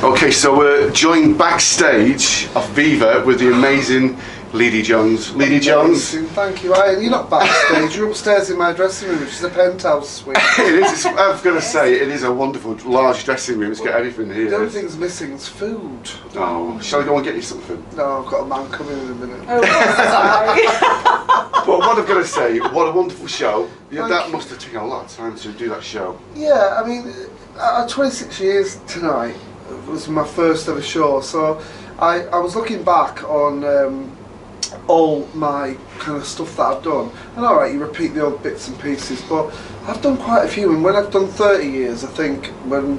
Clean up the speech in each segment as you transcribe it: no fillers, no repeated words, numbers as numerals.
Okay, so we're joined backstage of Viva with the amazing Leye D Johns. Leye D Johns. Thank you, Ian. You're not backstage, you're upstairs in my dressing room, which is a penthouse suite. It is, I've got to say, it is a wonderful, large dressing room. It's got everything here. The only thing's missing is food. Oh, shall I go and get you something? No, I've got a man coming in a minute. Oh, sorry. But what I've got to say, what a wonderful show. Yeah, that you. must have taken a lot of time to do that show. Yeah, I mean, 26 years tonight was my first ever show, so I was looking back on all my kind of stuff that I've done, and alright, you repeat the old bits and pieces, but I've done quite a few, and when I've done 30 years, I think when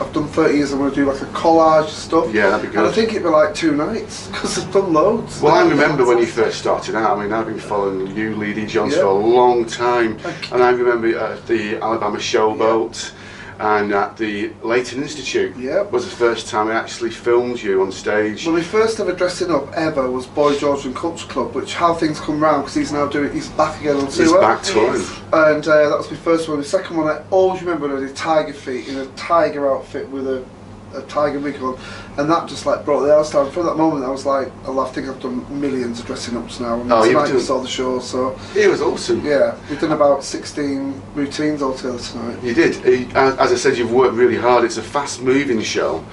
I've done 30 years I'm going to do like a collage stuff. Yeah, that'd be good. And I think it'd be like 2 nights, because I've done loads. Well, I remember when you first started out. I mean, I've been following you, Leye D Johns, for a long time, and I remember at the Alabama Showboat and at the Leighton Institute was the first time I actually filmed you on stage. Well, my first ever dressing up ever was Boy George and Culture Club, which how things come round, because he's now he's back again on tour. He's back touring. And that was my first one. The second one, I always remember when I did Tiger Feet in a tiger outfit with a tiger wig on, and that just like brought the house down. From that moment I was like, I think I've done millions of dressing ups now, and tonight you saw the show, so it was awesome. Yeah, we've done about 16 routines altogether tonight. You did. As I said, you've worked really hard. It's a fast moving show,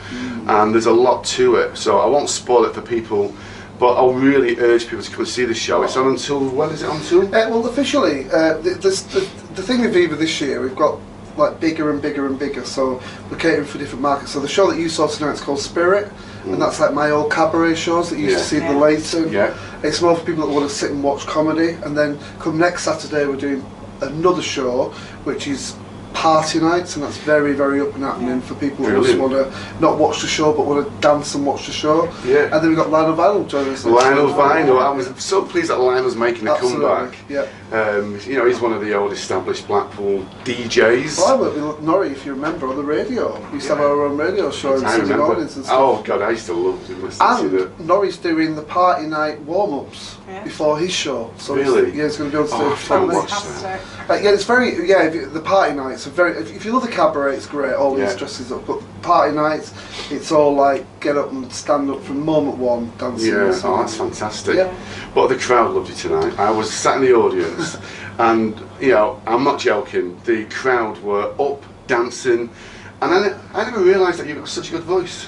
and there's a lot to it, so I won't spoil it for people, but I'll really urge people to come and see the show. It's on until, when is it on until? Well, officially, the thing with Viva this year, we've got like bigger and bigger and bigger, so we're catering for different markets. So the show that you saw tonight is called Spirit, and that's like my old cabaret shows that you used to see at the Leighton. It's more for people that want to sit and watch comedy, and then come next Saturday we're doing another show which is party nights, and that's very, very up and happening for people who just want to not watch the show but want to dance and watch the show. And then we've got Lionel Vinyl joining us. Lionel Vinyl, I was so pleased that Lionel's making a comeback. Yeah. You know, he's one of the old established Blackpool DJs. Well, I worked with Norrie, if you remember, on the radio. We used to have our own radio show in Sunday mornings and stuff. Oh God, I used to love listening to And Norrie's doing the party night warm-ups before his show. So really? He's going to be on stage. Yeah, it's very, the party nights are very, if you love the cabaret, it's great, always dresses up, but party nights, it's all like get up and stand up from moment one, dancing. Oh, that's fantastic. But the crowd loved you tonight. I was sat in the audience, and you know, I'm not joking, the crowd were up, dancing, and I never realised that you've got such a good voice.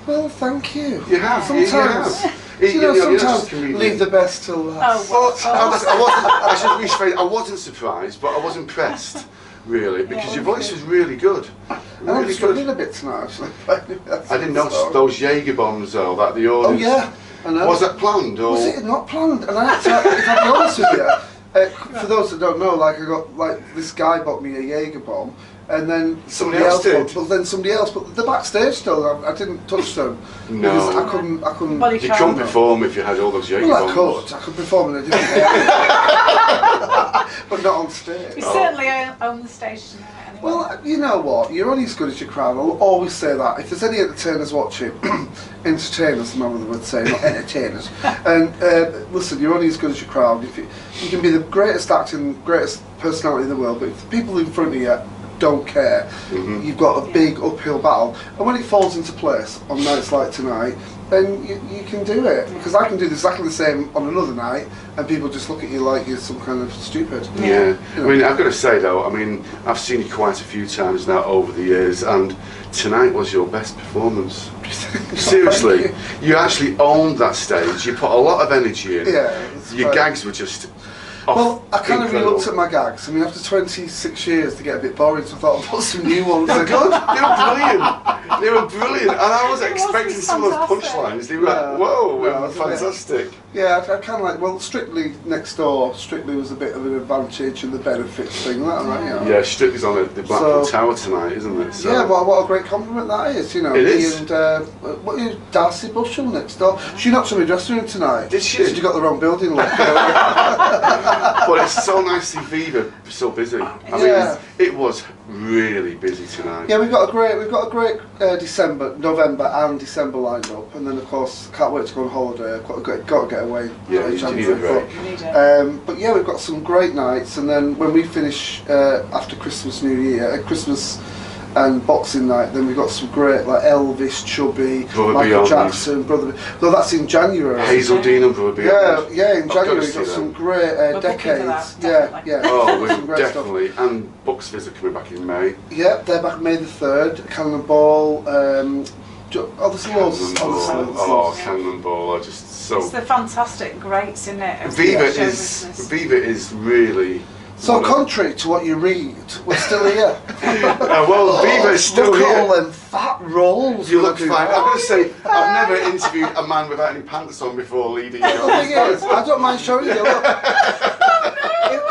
Well, thank you. You have. Sometimes. Sometimes leave the best till last. I wasn't surprised, but I was impressed, really, because your voice was really good. I'm struggling a bit tonight, actually. I didn't notice those Jaeger bombs, though, that the audience... Oh, yeah, I know. Was that planned, or...? Was it not planned? And I had to, if I'll be honest with you, for those that don't know, like, I got, like, this guy bought me a Jaeger bomb, and then somebody else did. But they're backstage still. I didn't touch them. No. Because I couldn't. You couldn't perform if you had all those Jaeger bombs. I could perform in a different area. But not on stage. We certainly on the stage tonight. Anyway. Well, you know what? You're only as good as your crowd. I'll always say that. If there's any entertainers watching, entertainers, my mother would say, not entertainers. And listen, you're only as good as your crowd. If you can be the greatest acting, greatest personality in the world, but if the people in front of you don't care, you've got a big uphill battle, and when it falls into place on nights like tonight, then you can do it, because I can do exactly the same on another night and people just look at you like you're some kind of stupid. You know? I mean, I've got to say though, I mean, I've seen you quite a few times now over the years, and tonight was your best performance. Seriously, you actually owned that stage. You put a lot of energy in. Your gags were just well, I kind of re-looked at my gags. I mean, after 26 years, they get a bit boring, so I thought I'll put some new ones. They were good. They were brilliant. They were brilliant, and I was expecting some of those punchlines. They were like, whoa, fantastic. Yeah, I kind of like, well, Strictly next door, Strictly was a bit of an advantage and the benefits thing, that, right? You know? Yeah, Strictly's on the Blackpool Tower tonight, isn't it? So. Yeah, what a great compliment that is, you know. It is. And what is Darcy Bushell next door? She knocked on my dressing room tonight. Did she? She got the wrong building look. But it's so nice to see Viva so busy. I mean, it was really busy tonight. Yeah, we've got a great November and December lined up, and then of course can't wait to go on holiday. Got to get away. Yeah, you need a break. But yeah, we've got some great nights, and then when we finish after Christmas, New Year, Christmas and Boxing Night. Then we've got some great like Elvis, Chubby, Brother Michael Beyond. Jackson, Brother. No, that's in January. Hazeldean and Brother Beyond. Yeah, in I've got to January we've see got them. some great We're booking for decades. that, Yeah, definitely. yeah. Oh, Some we're great stuff. definitely. And Bucks Fizz are coming back in May. Yeah, they're back May the 3rd. Cannonball. There's loads. Oh, Cannonball are just so. It's the fantastic greats, isn't it? Viva Show is business. Viva is really. So contrary to what you read, we're still here. Well, Viva is still Look here. at all them fat rolls. You when I look do fine. that. I'm going to say, I've never interviewed a man without any pants on before, Leye D The thing Johns. is, I don't mind showing you. Look,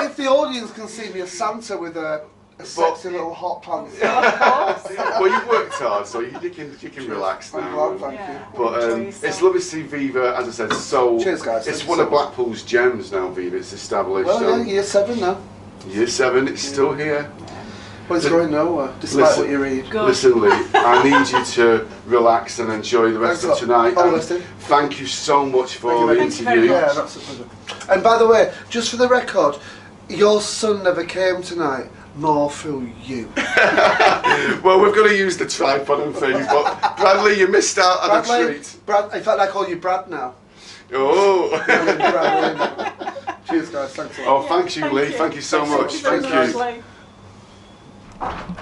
if the audience can see me as Santa with a sexy little hot pants. Well, you've worked hard, so you can relax I'm now. glad, thank you. But it's lovely to see Viva, as I said, so Cheers, guys. it's Thank one you of so much. Blackpool's gems now, Viva. It's established. Well, yeah, year 7 now. Year 7, it's still here. But it's going nowhere, despite Listen. what you read. Good. Listen, Lee, I need you to relax and enjoy the rest Thanks of a lot. tonight. Oh, And listen. thank you so much for Thank the you very interview. much. Yeah, that's a pleasure. And by the way, just for the record, your son never came tonight, more through you. Well, we've got to use the tripod and things, but Bradley, you missed out on a Bradley, treat. Brad, in fact I call you Brad now. Oh. Bradley. Cheers guys, thanks a lot. Oh, thank you, Lee. Thank you so much. Thank you very Thank you. much, Lee.